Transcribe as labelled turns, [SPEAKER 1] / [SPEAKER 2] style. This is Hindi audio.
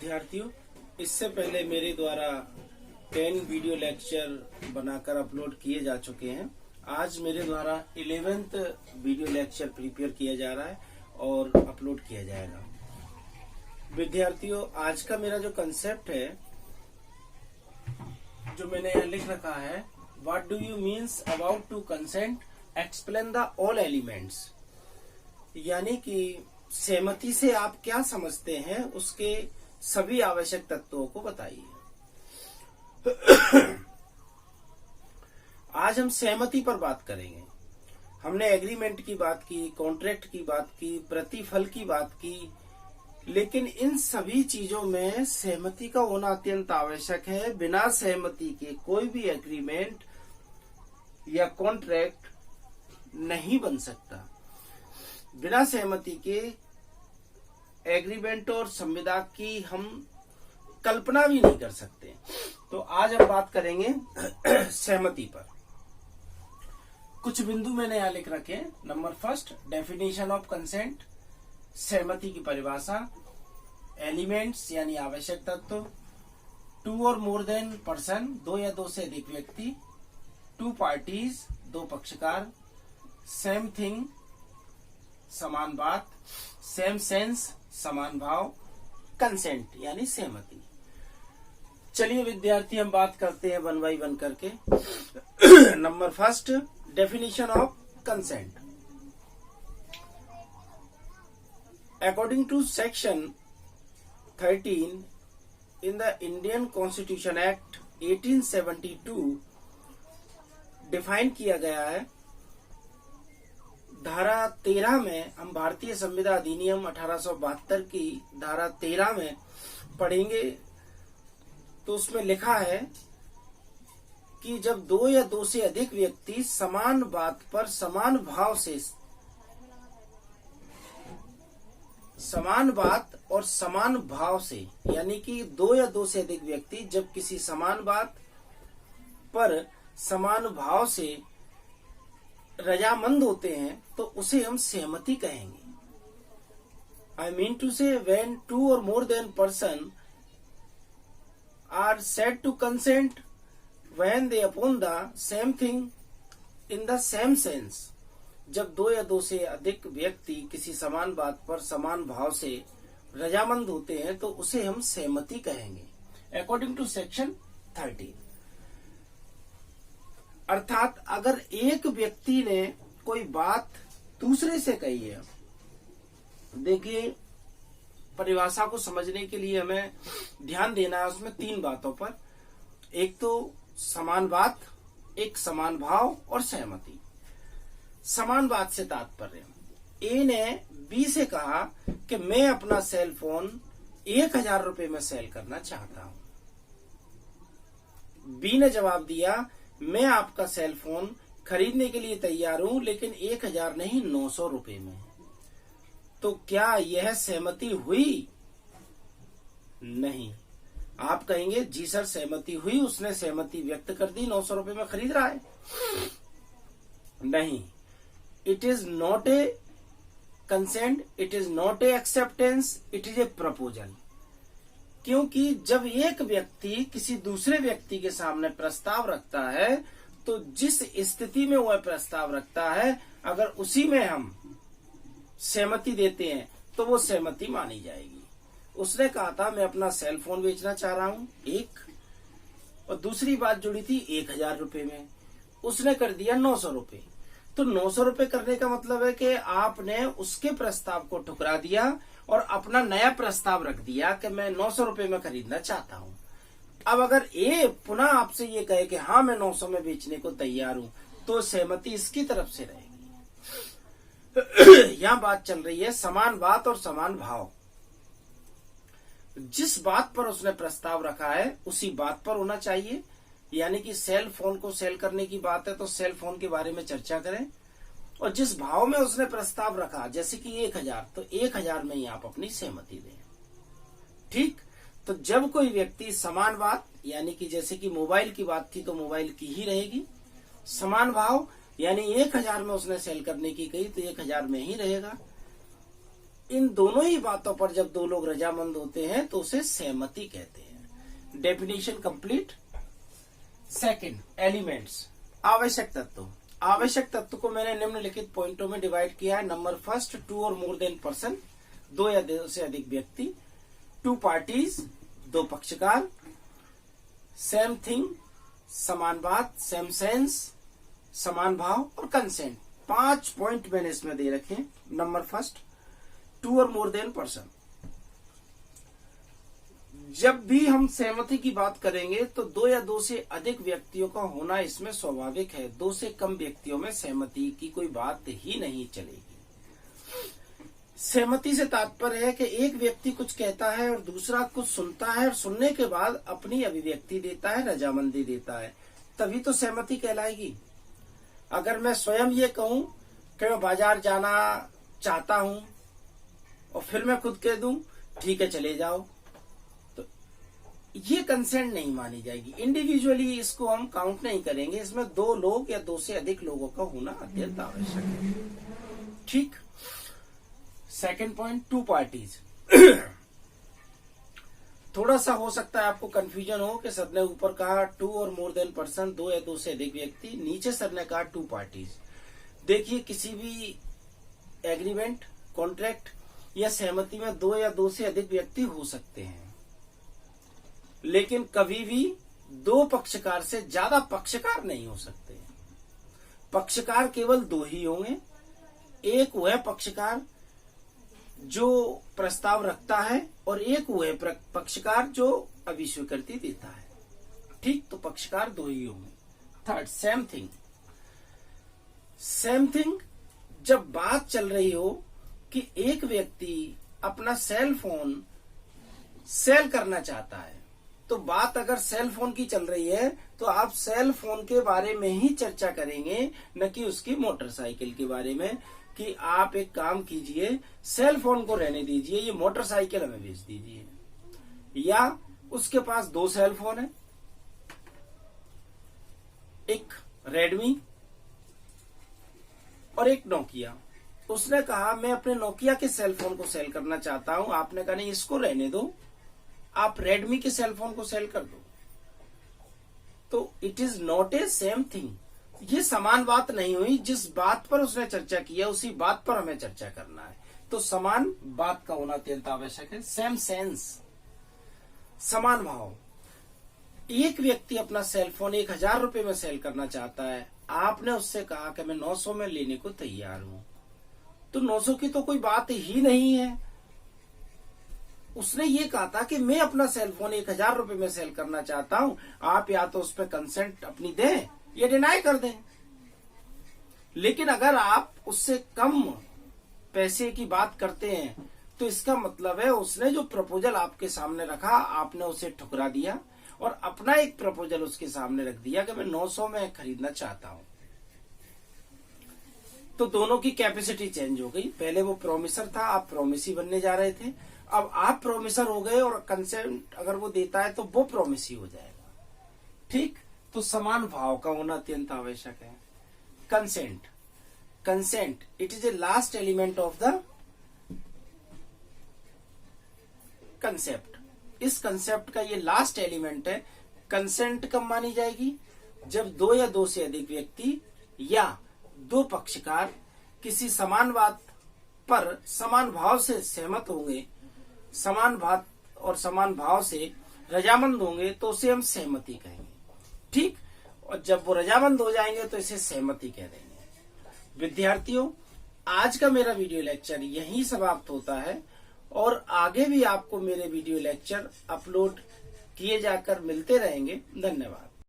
[SPEAKER 1] विद्यार्थियों, इससे पहले मेरे द्वारा 10 वीडियो लेक्चर बनाकर अपलोड किए जा चुके हैं। आज मेरे द्वारा 11th वीडियो लेक्चर प्रिपेयर किया जा रहा है और अपलोड किया जाएगा। विद्यार्थियों, आज का मेरा जो कंसेप्ट है, जो मैंने यहाँ लिख रखा है, what do you means about to consent, explain the all elements. यानी कि सहमति से आप क्या समझते हैं, उसके सभी आवश्यक तत्वों को बताइए। आज हम सहमति पर बात करेंगे। हमने एग्रीमेंट की बात की, कॉन्ट्रैक्ट की बात की, प्रतिफल की बात की, लेकिन इन सभी चीजों में सहमति का होना अत्यंत आवश्यक है। बिना सहमति के कोई भी एग्रीमेंट या कॉन्ट्रैक्ट नहीं बन सकता। बिना सहमति के एग्रीमेंट और संविदा की हम कल्पना भी नहीं कर सकते। तो आज हम बात करेंगे सहमति पर। कुछ बिंदु मैंने यहां लिख रखे हैं। Number first, definition of consent, सहमति की परिभाषा। एलिमेंट्स यानी आवश्यक तत्व। टू और मोर देन पर्सन, दो या दो से अधिक व्यक्ति। टू पार्टीज, दो पक्षकार। सेम थिंग, समान बात। सेम सेंस, समान भाव। कंसेंट यानी सहमति। चलिए विद्यार्थी, हम बात करते हैं वन बाई वन करके। Number first, definition of consent. According to section 13 in the Indian constitution act 1872 define किया गया है। धारा 13 में हम भारतीय संविदा अधिनियम 1872 की धारा 13 में पढ़ेंगे, तो उसमें लिखा है कि जब दो या दो से अधिक व्यक्ति समान बात पर समान भाव से, समान बात और समान भाव से, यानी कि दो या दो से अधिक व्यक्ति जब किसी समान बात पर समान भाव से रजामंद होते हैं तो उसे हम सहमति कहेंगे। I mean to say when two और more than person are said to consent when they upon the same thing in the same sense. जब दो या दो से अधिक व्यक्ति किसी समान बात पर समान भाव से रजामंद होते हैं तो उसे हम सहमति कहेंगे, अकॉर्डिंग टू सेक्शन 13। अर्थात अगर एक व्यक्ति ने कोई बात दूसरे से कही है, देखिए परिभाषा को समझने के लिए हमें ध्यान देना है उसमें तीन बातों पर। एक तो समान बात, एक समान भाव और सहमति। समान बात से तात्पर्य, ए ने बी से कहा कि मैं अपना सेल फोन 1000 रुपए में सेल करना चाहता हूं। बी ने जवाब दिया, मैं आपका सेल फोन खरीदने के लिए तैयार हूं, लेकिन 1000 नहीं 900 रुपए में। तो क्या यह सहमति हुई? नहीं। आप कहेंगे जी सर सहमति हुई, उसने सहमति व्यक्त कर दी, 900 रुपए में खरीद रहा है। नहीं, it is not a consent, it is not a acceptance, it is a proposal. क्योंकि जब एक व्यक्ति किसी दूसरे व्यक्ति के सामने प्रस्ताव रखता है, तो जिस स्थिति में वह प्रस्ताव रखता है, अगर उसी में हम सहमति देते हैं तो वो सहमति मानी जाएगी। उसने कहा था मैं अपना सेल फोन बेचना चाह रहा हूं, एक, और दूसरी बात जुड़ी थी 1000 रुपए में, उसने कर दिया 900 रुपए। तो 900 रुपए करने का मतलब है कि आपने उसके प्रस्ताव को ठुकरा दिया और अपना नया प्रस्ताव रख दिया कि मैं 900 रुपए में खरीदना चाहता हूं। अब अगर ए पुनः आपसे ये कहे कि हाँ मैं 900 में बेचने को तैयार हूं, तो सहमति इसकी तरफ से रहेगी। यहां बात चल रही है समान बात और समान भाव। जिस बात पर उसने प्रस्ताव रखा है उसी बात पर होना चाहिए। यानी कि सेल फोन को सेल करने की बात है तो सेल फोन के बारे में चर्चा करें, और जिस भाव में उसने प्रस्ताव रखा, जैसे कि 1000, तो 1000 में ही आप अपनी सहमति दें। ठीक। तो जब कोई व्यक्ति समान बात, यानी कि जैसे कि मोबाइल की बात थी तो मोबाइल की ही रहेगी। समान भाव यानी 1000 में उसने सेल करने की कही तो 1000 में ही रहेगा। इन दोनों ही बातों पर जब दो लोग रजामंद होते हैं तो उसे सहमति कहते हैं। Definition complete. सेकंड, एलिमेंट्स, आवश्यक तत्व। आवश्यक तत्व को मैंने निम्नलिखित पॉइंटों में डिवाइड किया है। नंबर फर्स्ट, 2 और मोर देन पर्सन, 2 या 2 से अधिक व्यक्ति। 2 पार्टीज, 2 पक्षकार। सेम थिंग, समान बात। सेम सेंस, समान भाव। और कंसेंट। 5 पॉइंट मैंने इसमें दे रखे हैं। नंबर फर्स्ट, 2 और मोर देन पर्सन। जब भी हम सहमति की बात करेंगे तो 2 या 2 से अधिक व्यक्तियों का होना इसमें स्वाभाविक है। 2 से कम व्यक्तियों में सहमति की कोई बात ही नहीं चलेगी। सहमति से तात्पर्य है कि एक व्यक्ति कुछ कहता है और दूसरा कुछ सुनता है और सुनने के बाद अपनी अभिव्यक्ति देता है, रजामंदी देता है, तभी तो सहमति कहलाएगी। अगर मैं स्वयं ये कहूं कि मैं बाजार जाना चाहता हूं और फिर मैं खुद कह दूं ठीक है चले जाओ, तो ये कंसेंट नहीं मानी जाएगी। इंडिविजुअली इसको हम काउंट नहीं करेंगे। इसमें 2 लोग या 2 से अधिक लोगों का होना अत्यंत आवश्यक है। ठीक। Second point, 2 parties. थोड़ा सा हो सकता है आपको कंफ्यूजन हो कि सर ने ऊपर कहा 2 और मोर देन पर्सन, 2 या 2 से अधिक व्यक्ति, नीचे सर ने कहा 2 पार्टीज। देखिए, किसी भी एग्रीमेंट, कॉन्ट्रैक्ट या सहमति में 2 या 2 से अधिक व्यक्ति हो सकते हैं, लेकिन कभी भी 2 पक्षकार से ज्यादा पक्षकार नहीं हो सकते। पक्षकार केवल 2 ही होंगे। एक वह पक्षकार जो प्रस्ताव रखता है और एक वह पक्षकार जो अभिस्वीकृति देता है। ठीक, तो पक्षकार 2 ही होंगे। Third, same thing. Same thing, जब बात चल रही हो कि एक व्यक्ति अपना सेल फोन सेल करना चाहता है, तो बात अगर सेल फोन की चल रही है तो आप सेल फोन के बारे में ही चर्चा करेंगे, न कि उसकी मोटरसाइकिल के बारे में कि आप एक काम कीजिए, सेल फोन को रहने दीजिए, ये मोटरसाइकिल हमें बेच दीजिए। या उसके पास 2 सेल फोन है, एक रेडमी और एक नोकिया। उसने कहा मैं अपने नोकिया के सेल फोन को सेल करना चाहता हूं। आपने कहा नहीं, इसको रहने दो, आप रेडमी के सेल फोन को सेल कर दो। तो it is not a same thing. ये समान बात नहीं हुई। जिस बात पर उसने चर्चा की है उसी बात पर हमें चर्चा करना है। तो समान बात का होना अत्यंत आवश्यक है। सेम सेंस, समान भाव। एक व्यक्ति अपना सेल फोन 1000 रुपए में सेल करना चाहता है, आपने उससे कहा कि मैं 900 में लेने को तैयार हूं, तो 900 की तो कोई बात ही नहीं है। उसने ये कहा था कि मैं अपना सेल फोन 1000 रुपए में सेल करना चाहता हूं, आप या तो उस पर कंसेंट अपनी दें या डिनाई कर दें। लेकिन अगर आप उससे कम पैसे की बात करते हैं तो इसका मतलब है उसने जो प्रपोजल आपके सामने रखा आपने उसे ठुकरा दिया और अपना एक प्रपोजल उसके सामने रख दिया कि मैं 900 में खरीदना चाहता हूं। तो दोनों की कैपेसिटी चेंज हो गई। पहले वो प्रोमिसर था, आप प्रोमिसी बनने जा रहे थे। अब आप प्रोमिसर हो गए और कंसेंट अगर वो देता है तो वो प्रोमिसी हो जाएगा। ठीक, तो समान भाव का होना अत्यंत आवश्यक है। Consent, consent it is a last element of the concept. इस कंसेप्ट का ये लास्ट एलिमेंट है। कंसेंट कब मानी जाएगी? जब 2 या 2 से अधिक व्यक्ति या 2 पक्षकार किसी समान बात पर समान भाव से सहमत होंगे, समान बात और समान भाव से रजामंद होंगे, तो उसे हम सहमति कहेंगे। ठीक, और जब वो रजामंद हो जाएंगे तो इसे सहमति कह देंगे। विद्यार्थियों, आज का मेरा वीडियो लेक्चर यहीं समाप्त होता है और आगे भी आपको मेरे वीडियो लेक्चर अपलोड किए जाकर मिलते रहेंगे। धन्यवाद।